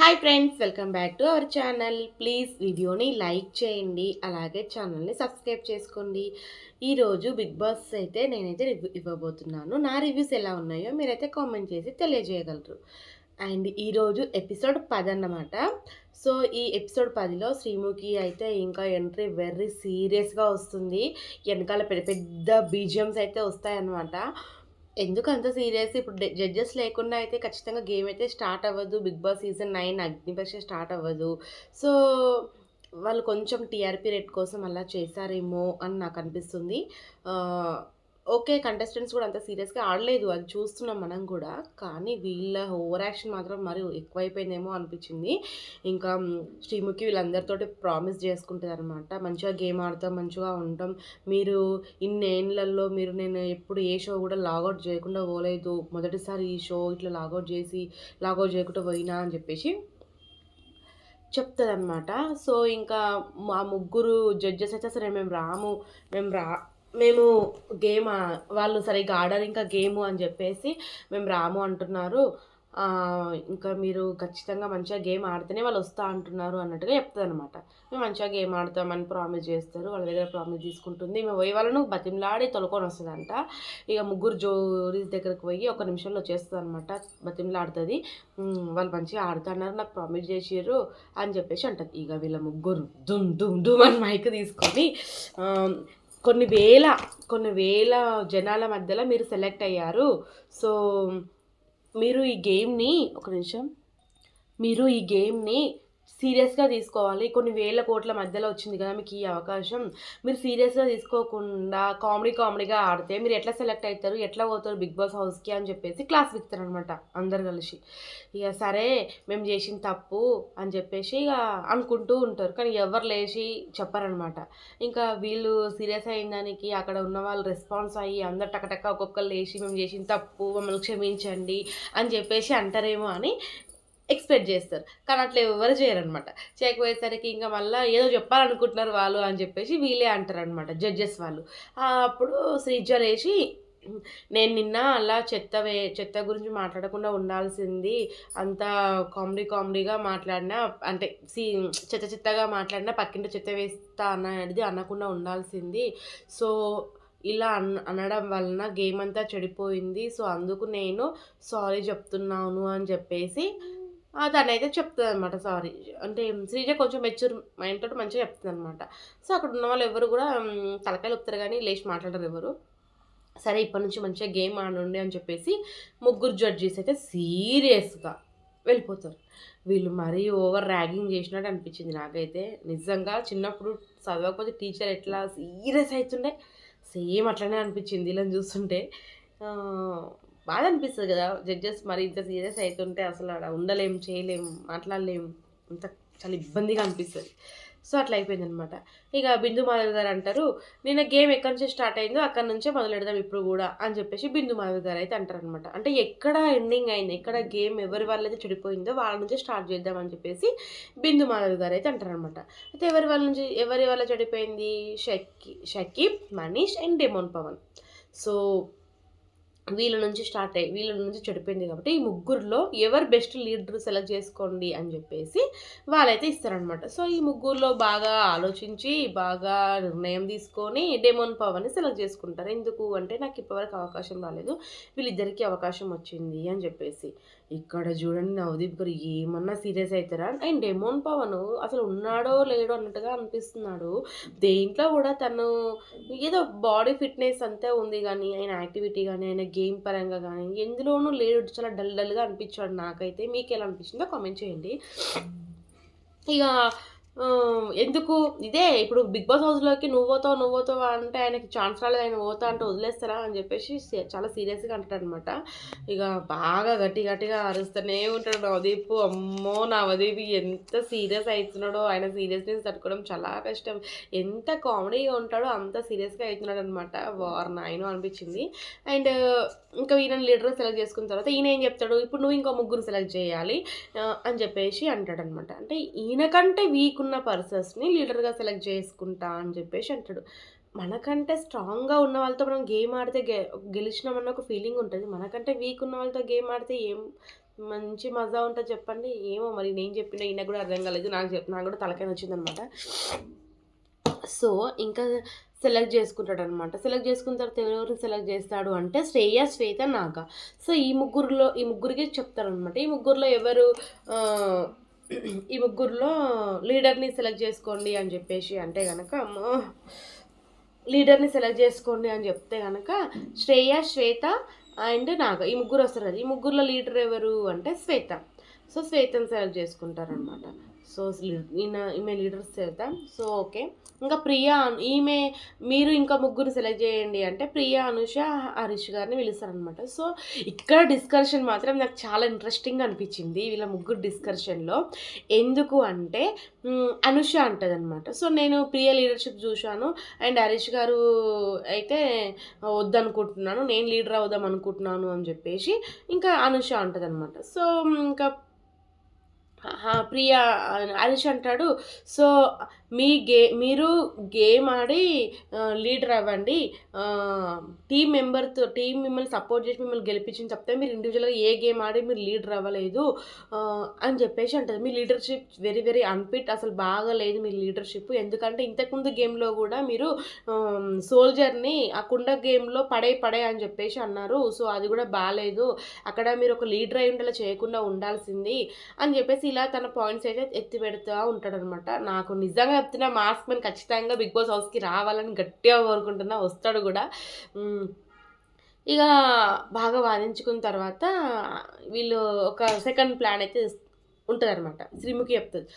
Hi friends, welcome back to our channel. Please వీడియోని like చేయండి, అలాగే ఛానల్ని సబ్స్క్రైబ్ చేసుకోండి. ఈరోజు బిగ్ బాస్ అయితే నేనైతే రివ్యూ ఇవ్వబోతున్నాను. నా రివ్యూస్ ఎలా ఉన్నాయో మీరైతే కామెంట్ చేసి తెలియజేయగలరు. అండ్ ఈరోజు ఎపిసోడ్ 10 అన్నమాట. సో ఈ ఎపిసోడ్ 10లో శ్రీముఖి అయితే ఇంకా ఎంట్రీ వెరీ సీరియస్గా వస్తుంది. వెనకాల పెద్ద పెద్ద బీజిఎమ్స్ అయితే వస్తాయన్నమాట. ఎందుకు అంత సీరియస్? ఇప్పుడు జడ్జెస్ లేకుండా అయితే ఖచ్చితంగా గేమ్ అయితే స్టార్ట్ అవ్వదు. 'బిగ్ బాస్' సీజన్ 9 అగ్నిపరీక్ష స్టార్ట్ అవ్వదు. సో, వాళ్ళు కొంచెం టీఆర్‌పీ రేట్ కోసం అలా చేశారేమో అని నాకనిపిస్తుంది. ఆహ్, ఓకే. కంటెస్టెంట్స్ కూడా అంత సీరియస్‌గా ఆడలేదు. అది చూస్తున్నాం మనం కూడా. కానీ వీళ్ళ ఓవర్ యాక్షన్ మాత్రం మరి ఎక్కువైపోయిందేమో అనిపిచ్చింది. ఇంకా శ్రీముఖి వీళ్ళందరితోటి ప్రామిస్ చేసుకుంటదనమాట. మంచిగా గేమ్ ఆడతాం, మంచిగా ఉంటాం. మీరు ఇన్నేండ్లలో నేను ఎప్పుడు ఏ షో కూడా లాగౌట్ చేయకుండా పోలేదు. మొదటిసారి ఈ షో ఇట్లా లాగౌట్ చేయకుండా పోయినా అని చెప్పేసి చెప్తదనమాట. సో, ఇంకా మా ముగ్గురు జడ్జెస్ అయితే అసలు మేము రాము, మేము రా మేము వాళ్ళు సరిగ్గా ఆడరు ఇంకా గేము అని చెప్పేసి మేము రాము అంటున్నారు. ఇంకా మీరు ఖచ్చితంగా మంచిగా గేమ్ ఆడితేనే వాళ్ళు వస్తా అంటున్నారు అన్నట్టుగా చెప్తదనమాట. మేము మంచిగా గేమ్ ఆడతామని ప్రామిస్ చేస్తారు. వాళ్ళ దగ్గర ప్రామిస్ తీసుకుంటుంది. మేము పోయి వాళ్ళను బతిమలాడి తొలుకొని వస్తదంట. ఇక ముగ్గురు జోరీస్ దగ్గరికి పోయి ఒక నిమిషంలో వచ్చేస్తదనమాట. బతిమలాడుతది. వాళ్ళు మంచిగా ఆడుతున్నారు, నాకు ప్రామిస్ చేసిర్రు అని చెప్పేసి అంటది. ఇక వీళ్ళ ముగ్గురు దుమ్ దుమ్ దుమ్ అని మైక్ తీసుకొని కొన్ని వేల జనాల మధ్యలో మీరు సెలెక్ట్ అయ్యారు. సో, మీరు ఈ గేమ్‌ని ఒక నిమిషం. మీరు ఈ గేమ్‌ని సీరియస్‌గా తీసుకోవాలి. కొన్ని వేల కోట్ల మధ్యలో వచ్చింది కదా మీకు ఈ అవకాశం. మీరు సీరియస్‌గా తీసుకోకుండా కామెడీగా ఆడితే మీరు ఎట్లా సెలెక్ట్ అయితారు? ఎట్లా పోతారు బిగ్ బాస్ హౌస్‌కి అని చెప్పేసి క్లాస్ పీకుతారనమాట అందరు కలిసి. ఇక సరే మేము చేసిన తప్పు అని చెప్పేసి ఇక అనుకుంటూ ఉంటారు. కానీ ఎవరు లేచి చెప్పరనమాట. ఇంకా వీళ్ళు సీరియస్ అయిన దానికి అక్కడ ఉన్న వాళ్ళు రెస్పాన్స్ అయ్యి అందరు టకటక ఒక్కొక్కరు లేచి మేము చేసిన తప్పు, మమ్మల్ని క్షమించండి అని చెప్పేసి అంటారేమో అని ఎక్స్‌పెక్ట్ జేస్తారు. కానీ అట్లా ఎవ్వరు చేయరనమాట. చేయకపోయేసరికి ఇంక మళ్ళా ఏదో చెప్పాలనుకుంటున్నారు వాళ్ళు అని చెప్పేసి వీళ్ళే అంటారనమాట జడ్జెస్ వాళ్ళు. అప్పుడు శ్రీజ లేచి నేను నిన్న అలా చెత్త గురించి మాట్లాడకుండా ఉండాల్సింది. అంతా కామెడీగా మాట్లాడినా అంటే చెత్తగా మాట్లాడినా పక్కింటి చెత్త వేస్తా అనేది అనకుండా ఉండాల్సింది. సో, ఇలా అనడం వలన గేమ్ అంతా చెడిపోయింది. సో, అందుకు నేను సారీ చెప్తున్నాను అని చెప్పేసి తనైతే చెప్తదనమాట సారీ. అంటే శ్రీజ కొంచెం మెచ్యూర్ మైండ్ తోటి మంచిగా చెప్తదనమాట. సో, అక్కడ ఉన్న వాళ్ళు ఎవరు కూడా తలకాయలు ఊపుతారు గానీ లేచి మాట్లాడరు ఎవరు. సరే ఇప్పటి నుంచి మంచిగా గేమ్ ఆడండి అని చెప్పేసి ముగ్గురు జడ్జెస్ అయితే సీరియస్‌గా వెళ్ళిపోతారు. వీళ్ళు మరీ ఓవర్ ర్యాగింగ్ చేసినట్టు అనిపించింది నాకైతే. నిజంగా చిన్నప్పుడు చదవకపోతే టీచర్ ఎట్లా సీరియస్ అయితుండే సేమ్ అట్లనే అనిపించింది వీళ్ళని చూస్తుంటే. బాధ అనిపిస్తది కదా! జడ్జెస్ మరి ఇంత సీరియస్ అయితుంటే అసలు ఆడ ఉండలేం, చేయలేం, మాట్లాడలేం. అంత చాలా ఇబ్బందిగా అనిపిస్తది. సో, అట్లా అయిపోయిందనమాట. ఇక బిందు మాధవ్ గారు అంటారు, "నిన్న గేమ్ ఎక్కడి నుంచి స్టార్ట్ అయిందో అక్కడి నుంచే మొదలెడదాం ఇప్పుడు గూడా" అని చెప్పేసి బిందు మాధవ్ గారు అయితే అంటారనమాట. అంటే ఎక్కడ ఎండింగ్ అయింది, ఎక్కడ గేమ్ ఎవరి వల్లైతే చెడిపోయిందో వాళ్ళ నుంచే స్టార్ట్ చేద్దాం అని చెప్పేసి బిందు మాధవ్ గారు అయితే అంటారనమాట. అయితే ఎవరి వల్ల చెడిపోయింది? Shakib, Manish and demon Pawan. So, వీళ్ళ నుంచి చెడిపోయింది కాబట్టి ఈ ముగ్గురిలో ఎవరు బెస్ట్ లీడర్ సెలెక్ట్ చేసుకోండి అని చెప్పేసి వాళ్ళైతే ఇస్తారనమాట. సో, ఈ ముగ్గురిలో బాగా ఆలోచించి బాగా నిర్ణయం తీసుకొని డెమోన్ పవర్ని సెలెక్ట్ చేసుకుంటారు. ఎందుకు అంటే నాకు ఇప్పటివరకు అవకాశం రాలేదు, వీళ్ళిద్దరికీ అవకాశం వచ్చింది అని చెప్పేసి. ఇక్కడ చూడండి నవదీప్ గారు ఏమన్నా సీరియస్ అవుతారా? అండ్ డెమోన్ పవన్ అసలు ఉన్నాడో లేడో అన్నట్టుగా అనిపిస్తున్నాడు. దేంట్లో కూడా తను ఏదో బాడీ ఫిట్‌నెస్ అంతే ఉంది గానీ, ఆయన యాక్టివిటీ గానీ, ఆయన గేమ్ పరంగా గానీ, ఎందులోనూ లేడు. చాలా డల్‌గా అనిపించాడు నాకైతే. మీకెలా అనిపించిందో కామెంట్ చేయండి. ఇక ఎందుకు ఇదే ఇప్పుడు 'బిగ్ బాస్' హౌస్‌లోకి నువ్వు పోతావా అంటే ఆయనకి ఛాన్స్ రాలేదు. ఆయన పోతా అంటే వదిలేస్తారా అని చెప్పేసి చాలా సీరియస్‌గా అంటాడనమాట. ఇక బాగా గట్టిగా అరుస్తూనే ఉంటాడు నవదీప్. అమ్మో! నవదీప్ ఎంత సీరియస్ అయితున్నాడో, ఆయన సీరియస్‌నెస్ తట్టుకోవడం చాలా కష్టం. ఎంత కామెడీగా ఉంటాడో అంత సీరియస్‌గా అయితున్నాడనమాట. వార్ నాయనో అనిపించింది. అండ్ ఇంకా ఈయనని లీడర్ సెలెక్ట్ చేసుకున్న తర్వాత ఈయన ఏం చెప్తాడు, ఇప్పుడు నువ్వు ఇంకో ముగ్గురు సెలెక్ట్ చేయాలి అని చెప్పేసి అంటాడనమాట. అంటే ఈయన కంటే వీక్ ఉన్న పర్సన్స్‌ని లీడర్‌గా సెలెక్ట్ చేసుకుంటా అని చెప్పేసి అంటాడు. మనకంటే స్ట్రాంగ్‌గా ఉన్న వాళ్ళతో మనం గేమ్ ఆడితే గెలిచినామన్న ఒక ఫీలింగ్ ఉంటది. మనకంటే వీక్ ఉన్న వాళ్ళతో గేమ్ ఆడితే మంచి మజా ఉంటది చెప్పండి. ఏమో మరి నేను చెప్పిన ఈయనకు కూడా అర్థం కాలేదు. నాకు కూడా తలకాయ నొచ్చిందనమాట. సో, ఇంకా సెలెక్ట్ చేసుకుంటాడనమాట. సెలెక్ట్ చేసుకున్న తర్వాత ఎవరెవరిని సెలెక్ట్ చేస్తాడు అంటే శ్రేయ, శ్వేత, నాగ. సో, ఈ ముగ్గురికి చెప్తారనమాట. ఈ ముగ్గురిలో ఎవరు ఈ ముగ్గురిలో లీడర్‌ని సెలెక్ట్ చేసుకోండి అని చెప్పేసి అంటే గనక లీడర్‌ని సెలెక్ట్ చేసుకోండి అని చెప్తే గనక శ్రేయ, శ్వేత అండ్ నాగ ఈ ముగ్గురు వస్తారు కదా! ఈ ముగ్గురులో లీడర్ ఎవరు అంటే శ్వేత. సో, శ్వేతని సెలెక్ట్ చేసుకుంటారనమాట. సో, ఈమె లీడర్ శ్వేత. So, okay. ఇంకా ప్రియా మీరు ఇంకా ముగ్గురు సెలెక్ట్ చేయండి అంటే ప్రియా, అనుష, హరీష్ గారిని పిలుస్తారనమాట. సో, ఇక్కడ డిస్కషన్ మాత్రం నాకు చాలా ఇంట్రెస్టింగ్గా అనిపించింది వీళ్ళ ముగ్గురు డిస్కషన్లో. ఎందుకు అంటే అనుష అంటదనమాట. సో, నేను ప్రియా లీడర్షిప్ చూశాను అండ్ హరీష్ గారు అయితే వద్దనుకుంటున్నాను, నేను లీడర్ అవుదాం అనుకుంటున్నాను అని చెప్పేసి ఇంకా అనుష అంటదనమాట. సో, ఇంకా ప్రియా హరీష్ అంటాడు, సో మీరు గేమ్ ఆడి లీడర్ అవ్వండి, టీం మిమ్మల్ని సపోర్ట్ చేసి మిమ్మల్ని గెలిపించింది చెప్తే మీరు ఇండివిజువల్గా ఏ గేమ్ ఆడి మీరు లీడర్ అవ్వలేదు అని చెప్పేసి అంటది. మీ లీడర్షిప్ వెరీ వెరీ అన్ఫిట్, అసలు బాగాలేదు మీ లీడర్షిప్. ఎందుకంటే ఇంతకుముందు గేమ్లో కూడా మీరు సోల్జర్ని ఆ కుండ గేమ్లో పడే అని చెప్పేసి అన్నారు. సో అది కూడా బాగాలేదు, అక్కడ మీరు ఒక లీడర్ అయి ఉండేలా చేయకుండా ఉండాల్సింది అని చెప్పేసి ఇలా తన పాయింట్స్ అయితే ఎత్తి పెడుతూ ఉంటాడనమాట. నాకు నిజంగా చెప్తున్నా, మాస్క్ మ్యాన్ ఖచ్చితంగా బిగ్ బాస్ హౌస్కి రావాలని గట్టిగా కోరుకుంటున్నా, వస్తాడు కూడా. ఇక బాగా వాదించుకున్న తర్వాత వీళ్ళు ఒక సెకండ్ ప్లాన్ అయితే ఉంటుంది అనమాట. శ్రీముఖి చెప్తుంది,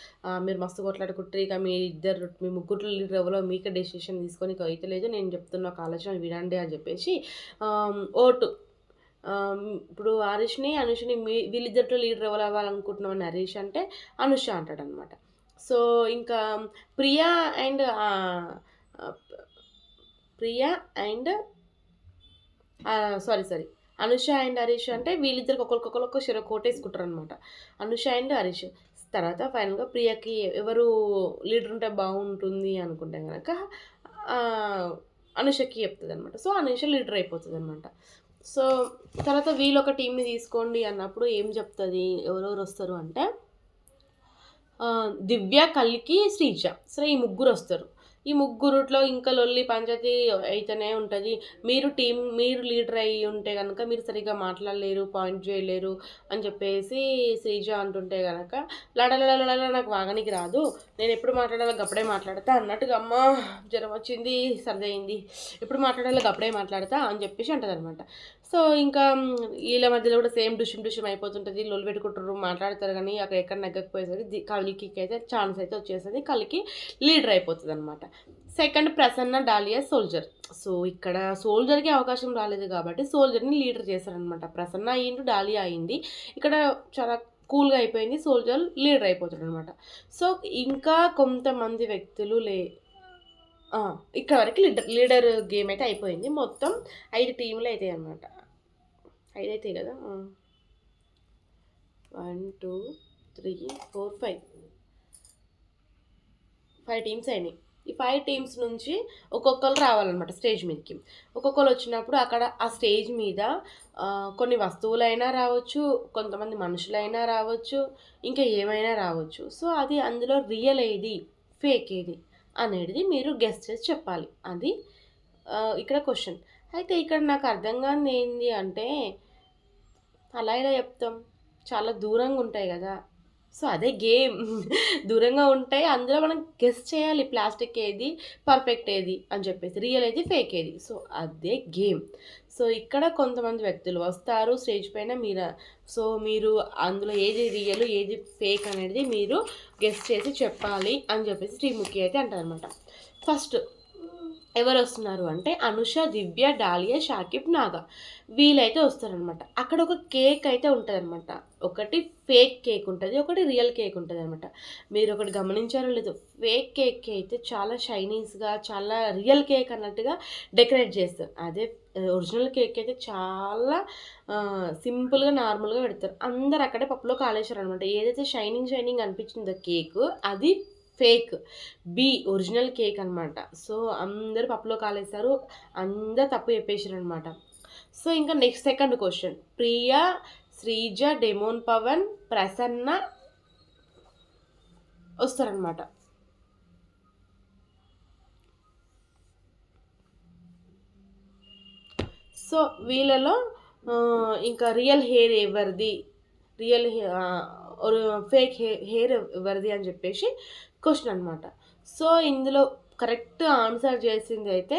మీరు మస్తు కొట్లాడుకుంటారు, ఇక మీ ముగ్గురు లీడర్ ఎవరో మీకే డెసిషన్ తీసుకొని అయితే లేదు, నేను చెప్తున్న ఒక ఆలోచన వినండి అని చెప్పేసి ఓటు ఇప్పుడు హరీష్ని, అనుషని వీళ్ళిద్దరితో లీడర్ ఎవరు అవ్వాలనుకుంటున్నామని హరీష్ అంటే అనుష అంటాడనమాట. సో ఇంకా Priya and sorry Anusha and Harish అంటే వీళ్ళిద్దరికి ఒకరికొకరు కోటేసుకుంటారు అనమాట. అనుష అండ్ హరీష్ తర్వాత ఫైనల్గా ప్రియకి ఎవరు లీడర్ ఉంటే బాగుంటుంది అనుకుంటే కనుక అనుషకి చెప్తుంది అనమాట. సో అనుష లీడర్ అయిపోతుంది అనమాట. సో తర్వాత వీళ్ళు ఒక టీంని తీసుకోండి అన్నప్పుడు ఏం చెప్తుంది, ఎవరెవరు వస్తారు అంటే దివ్య, కల్కి, శ్రీజ. సరే ఈ ముగ్గురు వస్తారు. ఈ ముగ్గురుట్లో ఇంకా లొల్లి పంచాయతీ అయితేనే ఉంటుంది. మీరు లీడర్ అయ్యి ఉంటే కనుక మీరు సరిగ్గా మాట్లాడలేరు, పాయింట్ చేయలేరు అని చెప్పేసి శ్రీజ అంటుంటే కనుక లడలడల నాకు వాగనికి రాదు, నేను ఎప్పుడు మాట్లాడాలో అప్పుడే మాట్లాడతా అన్నట్టుగా, అమ్మ జ్వరం వచ్చింది సర్దయింది, ఎప్పుడు మాట్లాడాలో అప్పుడే మాట్లాడతా అని చెప్పేసి అంటుంది అనమాట. సో ఇంకా వీళ్ళ మధ్యలో కూడా సేమ్ డుషం అయిపోతుంటుంది, లొల్లు పెట్టుకుంటారు, మాట్లాడతారు. కానీ అక్కడ ఎక్కడ నెగ్గకపోయేసరికి కల్కి అయితే ఛాన్స్ అయితే వచ్చేస్తుంది, కల్కి లీడర్ అయిపోతుంది అనమాట. Second Prasanna, dahlia, soldier. So ఇక్కడ సోల్జర్కి అవకాశం రాలేదు కాబట్టి సోల్జర్ని లీడర్ చేశారనమాట. ప్రసన్న అయ్యిండు, డాలియా అయింది. ఇక్కడ చాలా కూల్గా అయిపోయింది, సోల్జర్ లీడర్ అయిపోతాడు అనమాట. సో ఇంకా కొంతమంది వ్యక్తులు ఇక్కడ వరకు లీడర్ గేమ్ అయితే అయిపోయింది. మొత్తం 5 టీంలు అవుతాయి అన్నమాట. 5 అవుతాయి కదా, 1 2 3 4 5 టీమ్స్ అయినాయి. ఈ 5 టీమ్స్ నుంచి ఒక్కొక్కరు రావాలన్నమాట స్టేజ్ మీదకి. ఒక్కొక్కరు వచ్చినప్పుడు అక్కడ ఆ స్టేజ్ మీద కొన్ని వస్తువులైనా రావచ్చు, కొంతమంది మనుషులైనా రావచ్చు, ఇంకా ఏమైనా రావచ్చు. సో అది అందులో రియల్ ఏది, ఫేక్ ఏది అనేది మీరు గెస్ చేసి చెప్పాలి. అది ఇక్కడ క్వశ్చన్. అయితే ఇక్కడ నాకు అర్థం కానిది ఏంటి అంటే, అలా ఇలా చెప్తాం, చాలా దూరంగా ఉంటాయి కదా. సో అదే గేమ్, దూరంగా ఉంటాయి, అందులో మనం గెస్ చేయాలి ప్లాస్టిక్ ఏది, పర్ఫెక్ట్ ఏది అని చెప్పేసి, రియల్ ఏది, ఫేక్ ఏది. సో అదే గేమ్. సో ఇక్కడ కొంతమంది వ్యక్తులు వస్తారు స్టేజ్ పైన, మీరు అందులో ఏది రియల్ ఏది ఫేక్ అనేది మీరు గెస్ చేసి చెప్పాలి అని చెప్పేసి శ్రీముఖి అయితే అంటారనమాట. ఫస్ట్ ఎవరు వస్తున్నారు అంటే అనుష, దివ్య, డాలియా, షాకిబ్, నాగా వీళ్ళైతే వస్తారనమాట. అక్కడ ఒక కేక్ అయితే ఉంటుంది అనమాట. ఒకటి ఫేక్ కేక్ ఉంటుంది, ఒకటి రియల్ కేక్ ఉంటుంది అనమాట. మీరు ఒకటి గమనించారో లేదో, ఫేక్ కేక్ అయితే చాలా షైనీస్గా, చాలా రియల్ కేక్ అన్నట్టుగా డెకరేట్ చేస్తారు. అదే ఒరిజినల్ కేక్ అయితే చాలా సింపుల్గా నార్మల్గా పెడతారు. అందరు అక్కడే పప్పులో కాలేశారు అనమాట. ఏదైతే షైనింగ్ అనిపించిందో కేక్ అది ఫేక్, ఒరిజినల్ కేక్ అనమాట. సో అందరు పప్పులో కాలేస్తారు, అందరు తప్పు చెప్పేసారు అనమాట. సో ఇంకా next second question, Priya, Sreeja, demon Pawan, Prasanna వస్తారనమాట. సో వీళ్ళలో ఇంకా రియల్ హెయిర్ ఎవరిది, రియల్ ఫేక్ హెయిర్ ఎవరిది అని చెప్పేసి క్వశ్చన్ అనమాట. సో ఇందులో కరెక్ట్ ఆన్సర్ చేసింది అయితే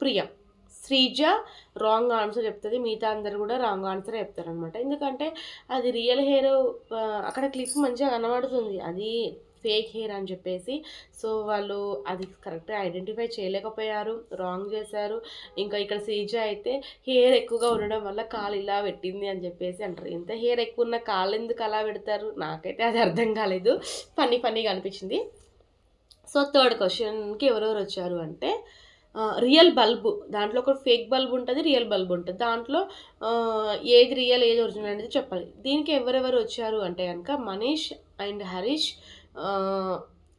ప్రియ. శ్రీజ రాంగ్ ఆన్సర్ చెప్తుంది, మిగతా అందరు కూడా రాంగ్ ఆన్సర్ చెప్తారనమాట. ఎందుకంటే అది రియల్ హెయిర్ అక్కడ క్లిప్ మంచిగా కనబడుతుంది, అది ఫేక్ హెయిర్ అని చెప్పేసి. సో వాళ్ళు అది కరెక్ట్గా ఐడెంటిఫై చేయలేకపోయారు, రాంగ్ చేశారు. ఇంకా ఇక్కడ శ్రీజ అయితే హెయిర్ ఎక్కువగా ఉండడం వల్ల కాలు ఇలా పెట్టింది అని చెప్పేసి అంటారు. ఎంత హెయిర్ ఎక్కువ ఉన్న కాళ్ళు ఎందుకు అలా పెడతారు, నాకైతే అది అర్థం కాలేదు, ఫన్నీగా అనిపించింది. సో థర్డ్ క్వశ్చన్కి ఎవరెవరు వచ్చారు అంటే రియల్ బల్బు, దాంట్లో ఒక ఫేక్ బల్బ్ ఉంటుంది, రియల్ బల్బ్ ఉంటుంది. దాంట్లో ఏది రియల్ ఏది ఒరిజినల్ అనేది చెప్పాలి. దీనికి ఎవరెవరు వచ్చారు అంటే కనుక Manish and Harish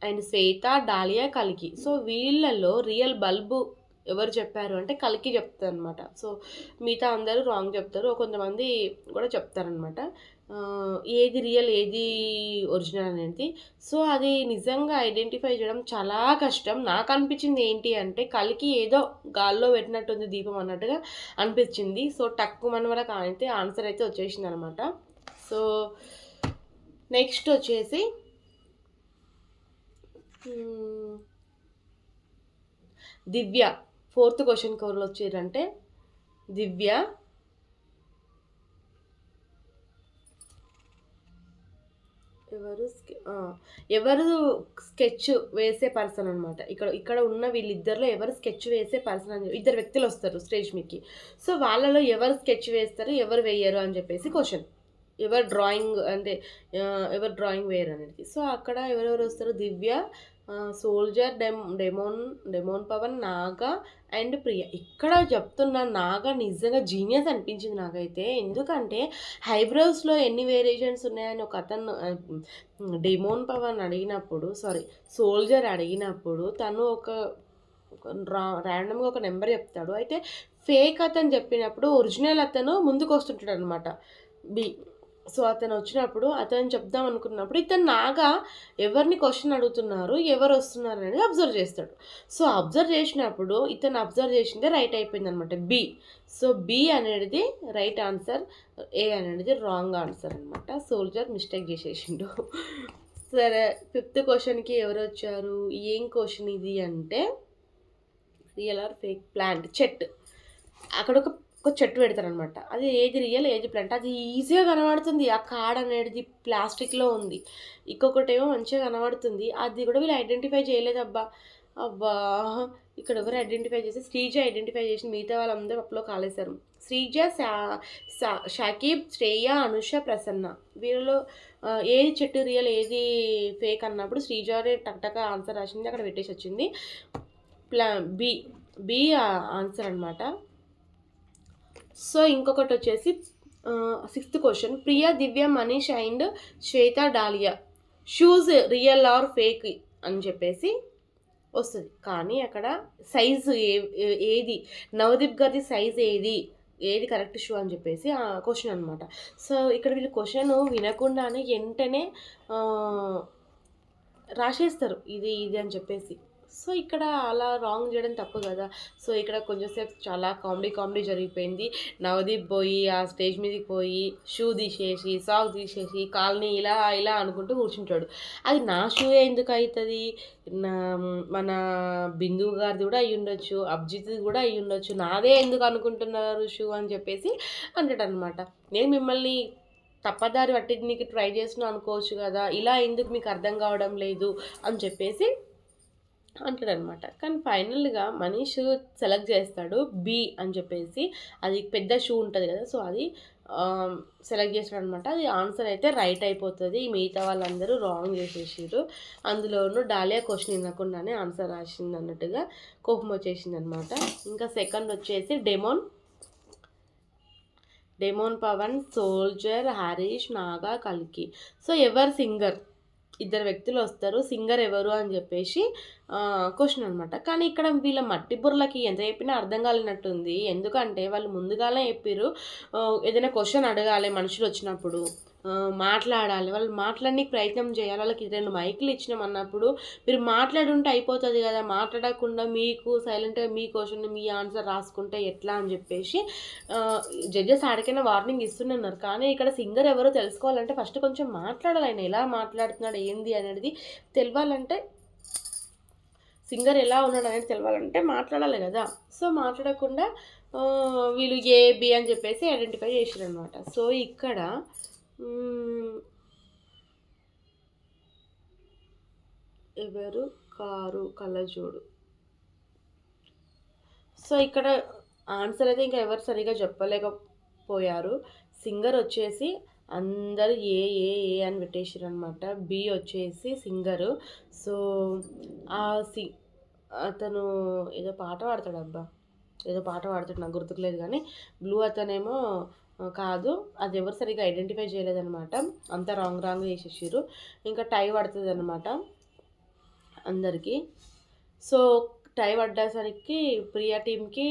and Shweta, dahlia, కల్కి. సో వీళ్ళల్లో రియల్ బల్బు ఎవరు చెప్పారు అంటే కల్కి చెప్తారు అనమాట. సో మిగతా అందరూ రాంగ్ చెప్తారు, కొంతమంది కూడా చెప్తారనమాట ఏది రియల్ ఏది ఒరిజినల్ అనేది. సో అది నిజంగా ఐడెంటిఫై చేయడం చాలా కష్టం. నాకు అనిపించింది ఏంటి అంటే కల్కి ఏదో గాల్లో పెట్టినట్టుంది దీపం అన్నట్టుగా అనిపించింది. సో మన వరకు అయితే ఆన్సర్ అయితే వచ్చేసింది అనమాట. సో నెక్స్ట్ వచ్చేసి దివ్య. ఫోర్త్ క్వశ్చన్కి ఎవరు వచ్చారంటే దివ్య, ఎవరు స్కెచ్ వేసే పర్సన్ అనమాట. ఇక్కడ ఉన్న వీళ్ళిద్దరిలో ఎవరు స్కెచ్ వేసే పర్సన్ అని ఇద్దరు వ్యక్తులు వస్తారు స్టేజ్ మీదకి. సో వాళ్ళలో ఎవరు స్కెచ్ వేస్తారు ఎవరు వేయరు అని చెప్పేసి క్వశ్చన్. ఎవరు డ్రాయింగ్ అంటే ఎవరు డ్రాయింగ్ వేయరు అనేది. సో అక్కడ ఎవరెవరు వస్తారు, Divya, soldier, demon Pavan, Naga and Priya. ఇక్కడ చెప్తున్న నాగా నిజంగా జీనియస్ అనిపించింది నాకైతే. ఎందుకంటే హైబ్రోస్లో ఎన్ని వేరియేషన్స్ ఉన్నాయని ఒక అతను డెమోన్ పవన్ అడిగినప్పుడు, సోల్జర్ అడిగినప్పుడు తను ఒక ర్యాండమ్గా ఒక నెంబర్ చెప్తాడు. అయితే ఫేక్ అతను చెప్పినప్పుడు ఒరిజినల్ అతను ముందుకు వస్తుంటాడు అనమాట, బి. సో అతను వచ్చినప్పుడు అతను చెప్దాం అనుకున్నప్పుడు ఇతను నాగా ఎవరిని క్వశ్చన్ అడుగుతున్నారు ఎవరు వస్తున్నారు అనేది అబ్జర్వ్ చేస్తాడు. సో అబ్జర్వ్ చేసినప్పుడు ఇతను అబ్జర్వ్ చేసిందే రైట్ అయిపోయింది అనమాట, బి. సో బి అనేది రైట్ ఆన్సర్, ఏ అనేది రాంగ్ ఆన్సర్ అనమాట. సోల్జర్ మిస్టేక్ చేసేసిండు. సరే ఫిఫ్త్ క్వశ్చన్కి ఎవరు వచ్చారు, ఏం క్వశ్చన్ ఇది అంటే రియల్ ఆర్ ఫేక్ ప్లాంట్, చెట్టు. అక్కడ ఒక చెట్టు పెడతారనమాట, అది ఏది రియల్ ఏది ప్లాంట్ అది ఈజీగా కనబడుతుంది. ఆ కార్డ్ అనేది ప్లాస్టిక్లో ఉంది, ఇంకొకటి ఏమో మంచిగా కనబడుతుంది, అది కూడా వీళ్ళు ఐడెంటిఫై చేయలేదు. అబ్బా ఇక్కడ ఎవరు ఐడెంటిఫై చేసి శ్రీజ ఐడెంటిఫై చేసి మిగతా వాళ్ళందరూ అప్లో కాలేశారు. శ్రీజ, షకీబ్, శ్రేయ, అనుష, ప్రసన్న. వీళ్ళలో ఏది చెట్టు రియల్ ఏది ఫేక్ అన్నప్పుడు శ్రీజానే టక్టక ఆన్సర్ రాసింది, అక్కడ పెట్టేసి వచ్చింది. బి ఆన్సర్ అనమాట. సో ఇంకొకటి వచ్చేసి sixth question, Priya, Divya, Manish and Shweta, dahlia shoes real are fake అని చెప్పేసి వస్తుంది. కానీ అక్కడ సైజు ఏది, నవదీప్ గారి సైజ్ ఏది కరెక్ట్ షూ అని చెప్పేసి క్వశ్చన్ అనమాట. సో ఇక్కడ వీళ్ళు క్వశ్చన్ వినకుండానే వెంటనే రాసేస్తారు ఇది అని చెప్పేసి. సో ఇక్కడ అలా రాంగ్ చేయడం తప్పు కదా. సో ఇక్కడ కొంచెంసేపు చాలా కామెడీ జరిగిపోయింది. నవదీప్ పోయి ఆ స్టేజ్ మీదకి పోయి షూ తీసేసి సాక్ తీసేసి కాల్ని ఇలా అనుకుంటూ కూర్చుంటాడు. అది నా షూ ఎందుకు అవుతుంది, మన బిందు గారిది కూడా అయ్యి ఉండొచ్చు, అభిజిత్ కూడా అయ్యి ఉండొచ్చు, నాదే ఎందుకు అనుకుంటున్నారు షూ అని చెప్పేసి అంటాడు అనమాట. నేను మిమ్మల్ని తప్పదారి పట్టింనికి ట్రై చేసిన అనుకోవచ్చు కదా, ఇలా ఎందుకు మీకు అర్థం కావడం లేదు అని చెప్పేసి అంటాడనమాట. కానీ ఫైనల్గా మనీష్ సెలెక్ట్ చేస్తాడు బి అని చెప్పేసి, అది పెద్ద షూ ఉంటుంది కదా, సో అది సెలెక్ట్ చేస్తాడు అనమాట. అది ఆన్సర్ అయితే రైట్ అయిపోతుంది. మిగతా వాళ్ళందరూ రాంగ్ చేసేసారు. అందులోనూ డాలియా క్వశ్చన్ వినకుండానే ఆన్సర్ రాసింది అన్నట్టుగా కోపం వచ్చేసింది అనమాట. ఇంకా సెకండ్ వచ్చేసి డెమోన్ పవన్, సోల్జర్, హరీష్, నాగా, కల్కి. సో ఎవరు సింగర్ ఇద్దరు వ్యక్తులు వస్తారు, సింగర్ ఎవరు అని చెప్పేసి క్వశ్చన్ అనమాట. కానీ ఇక్కడ వీళ్ళ మట్టి బుర్రలకి ఎంత చెప్పినా అర్థం కాలేనట్టుంది. ఎందుకంటే వాళ్ళు ముందుగానే చెప్పారు ఏదైనా క్వశ్చన్ అడగాలి మనుషులు వచ్చినప్పుడు, మాట్లాడాలి, వాళ్ళు మాట్లాడడానికి ప్రయత్నం చేయాలి. వాళ్ళకి 2 మైకులు ఇచ్చినాం అన్నప్పుడు మీరు మాట్లాడుంటే అయిపోతుంది కదా, మాట్లాడకుండా మీకు సైలెంట్గా మీ క్వశ్చన్ మీ ఆన్సర్ రాసుకుంటే ఎట్లా అని చెప్పేసి జడ్జెస్ ఆడికైనా వార్నింగ్ ఇస్తున్నారు. కానీ ఇక్కడ సింగర్ ఎవరో తెలుసుకోవాలంటే ఫస్ట్ కొంచెం మాట్లాడాలి, ఆయన ఎలా మాట్లాడుతున్నాడు ఏంది అనేది తెలియాలంటే, సింగర్ ఎలా ఉన్నాడు అనేది తెలవాలంటే మాట్లాడాలి కదా. సో మాట్లాడకుండా వీళ్ళు ఏ బి అని చెప్పేసి ఐడెంటిఫై చేసారు అనమాట. సో ఇక్కడ ఎవరు కారు కళ్ళజోడు. సో ఇక్కడ ఆన్సర్ అయితే ఇంకా ఎవరు సరిగా చెప్పలేకపోయారు. సింగర్ వచ్చేసి అందరు ఏ ఏ ఏ అని పెట్టేసారు అనమాట. బి వచ్చేసి సింగరు. సో అతను ఏదో పాట పాడతాడు, అబ్బా ఏదో పాట పాడుతాడు, నాకు గుర్తుకులేదు. కానీ బ్లూ అతనేమో కాదు, అది ఎవరు సరిగ్గా ఐడెంటిఫై చేయలేదన్నమాట. అంతా రాంగ్ చేసేసారు. ఇంకా టై పడుతుంది అనమాట అందరికీ. సో టై పడ్డసరికి ప్రియా టీంకి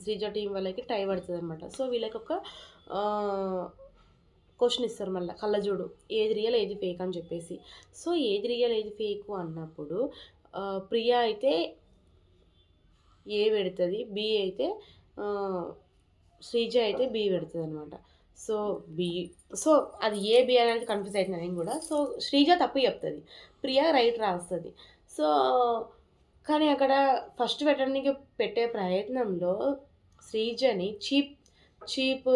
శ్రీజ టీం వాళ్ళకి టై పడుతుంది అనమాట. సో వీళ్ళకి ఒక క్వశ్చన్ ఇస్తారు మళ్ళీ, కళ్ళజోడు ఏది రియల్ ఏది ఫేక్ అని చెప్పేసి. సో ఏది రియల్ ఏది ఫేకు అన్నప్పుడు ప్రియా అయితే ఏ పెడుతుంది, బి అయితే శ్రీజ అయితే బి పెడుతుంది అనమాట. సో అది ఏ బి అనేది కన్ఫ్యూజ్ అవుతుంది నేను కూడా. సో శ్రీజ తప్పు చెప్తుంది, ప్రియా రైట్ రాస్తుంది. సో కానీ అక్కడ ఫస్ట్ పెట్టడానికి పెట్టే ప్రయత్నంలో శ్రీజని చీప్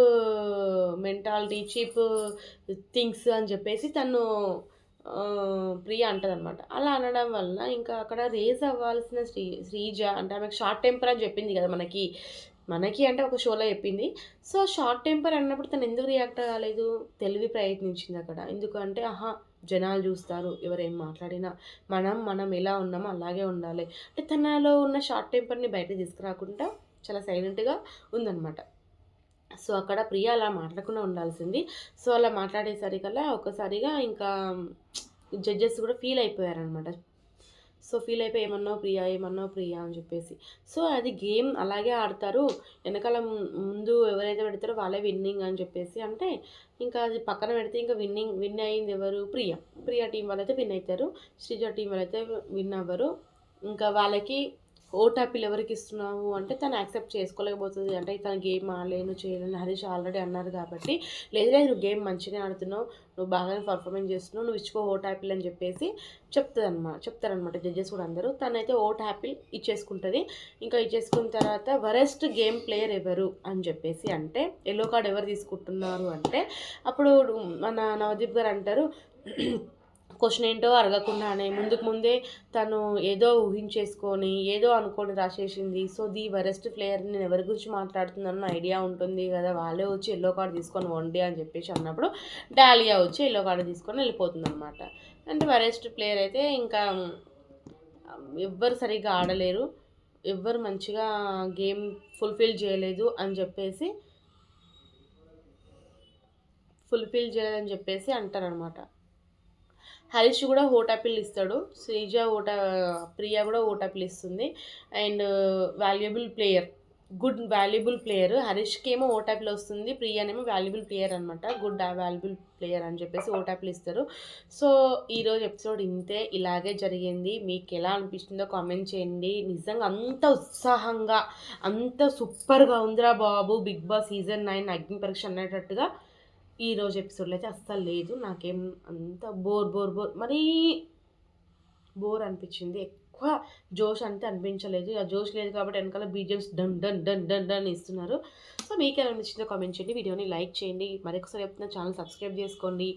మెంటాలిటీ, చీప్ థింగ్స్ అని చెప్పేసి తను ప్రియ అంటది అనమాట. అలా అనడం వల్ల ఇంకా అక్కడ రేజ్ అవ్వాల్సిన శ్రీజ అంటే ఆమెకు షార్ట్ టెంపర్ అని చెప్పింది కదా మనకి అంటే ఒక షోలో చెప్పింది. సో షార్ట్ టెంపర్ అన్నప్పుడు తను ఎందుకు రియాక్ట్ కాలేదు, తెలివి ప్రయత్నించింది అక్కడ. ఎందుకంటే జనాలు చూస్తారు ఎవరేం మాట్లాడినా, మనం ఎలా ఉన్నామో అలాగే ఉండాలి అంటే తనలో ఉన్న షార్ట్ టెంపర్ని బయట తీసుకురాకుండా చాలా సైలెంట్గా ఉందన్నమాట. సో అక్కడ ప్రియ అలా మాట్లాడకుండా ఉండాల్సింది. సో అలా మాట్లాడేసరికల్లా ఒకసారిగా ఇంకా జడ్జెస్ కూడా ఫీల్ అయిపోయారనమాట. సో ఫీల్ అయిపోయి ఏమన్నావు ప్రియా అని చెప్పేసి. సో అది గేమ్ అలాగే ఆడతారు, వెనకాల ముందు ఎవరైతే పెడతారో వాళ్ళే విన్నింగ్ అని చెప్పేసి అంటే ఇంకా అది పక్కన పెడితే ఇంకా విన్ అయ్యింది ఎవరు, ప్రియా టీం వాళ్ళైతే విన్ అవుతారు, శ్రీజ టీం వాళ్ళైతే విన్ అవ్వరు. ఇంకా వాళ్ళకి ఓటాపిల్ ఎవరికి ఇస్తున్నావు అంటే తను యాక్సెప్ట్ చేసుకోలేకపోతుంది. అంటే తను గేమ్ ఆడలేను చేయలేను హరీష్ ఆల్రెడీ అన్నారు కాబట్టి, లేదు నువ్వు గేమ్ మంచిగా ఆడుతున్నావు, నువ్వు బాగానే పర్ఫార్మెన్స్ చేస్తున్నావు, నువ్వు ఇచ్చుకో ఓటాపిల్ అని చెప్పేసి చెప్తారనమాట జడ్జెస్ కూడా అందరూ. తనైతే ఓటాపిల్ ఇచ్చేసుకుంటుంది. ఇంకా ఇచ్చేసుకున్న తర్వాత వరెస్ట్ గేమ్ ప్లేయర్ ఎవరు అని చెప్పేసి అంటే ఎల్లో కార్డ్ ఎవరు తీసుకుంటున్నారు అంటే అప్పుడు మన నవదీప్ గారు అంటారు క్వశ్చన్ ఏంటో అడగకుండానే ముందే తను ఏదో ఊహించేసుకొని ఏదో అనుకొని రాసేసింది. సో ది వరెస్ట్ ప్లేయర్ నేను ఎవరి గురించి మాట్లాడుతున్నానో ఐడియా ఉంటుంది కదా, వాళ్ళే వచ్చి ఎల్లో కార్డు తీసుకొని వండి అని చెప్పేసి అన్నప్పుడు డాలియా వచ్చి ఎల్లో కార్డు తీసుకొని వెళ్ళిపోతుంది అనమాట. అంటే వరెస్ట్ ప్లేయర్ అయితే ఇంకా ఎవ్వరు సరిగ్గా ఆడలేరు, ఎవ్వరు మంచిగా గేమ్ ఫుల్ఫిల్ చేయలేదు అని చెప్పేసి అంటారనమాట. హరీష్ కూడా ఓటాపిల్ ఇస్తాడు, ప్రియా కూడా ఓటాపిల్ ఇస్తుంది. అండ్ గుడ్ వాల్యుబుల్ ప్లేయర్ హరీష్కి ఏమో ఓటాపిల్ వస్తుంది, ప్రియానేమో వాల్యుబుల్ ప్లేయర్ అనమాట, గుడ్ వాల్యుబుల్ ప్లేయర్ అని చెప్పేసి ఓటాపిల్ ఇస్తారు. సో ఈరోజు ఎపిసోడ్ ఇంతే, ఇలాగే జరిగింది. మీకు ఎలా అనిపిస్తుందో కామెంట్ చేయండి. నిజంగా అంత ఉత్సాహంగా అంత సూపర్గా ఉందిరా బాబు బిగ్ బాస్ సీజన్ 9 అగ్ని పరీక్ష అనేటట్టుగా ఈరోజు ఎపిసోడ్లో అయితే అస్సలు లేదు. నాకేం అంత మరీ బోర్ అనిపించింది, ఎక్కువ జోష్ అంతే అనిపించలేదు. ఆ జోష్ లేదు కాబట్టి వెనకాల BGMs done done done done done ఇస్తున్నారు. సో మీకు ఎలా అనిపించిందో కామెంట్ చేయండి, వీడియోని లైక్ చేయండి, మరొకసారి చెప్తున్నా ఛానల్ సబ్స్క్రైబ్ చేసుకోండి,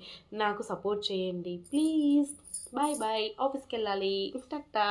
నాకు సపోర్ట్ చేయండి ప్లీజ్. బాయ్ ఆఫీస్కి వెళ్ళాలి, టాటా.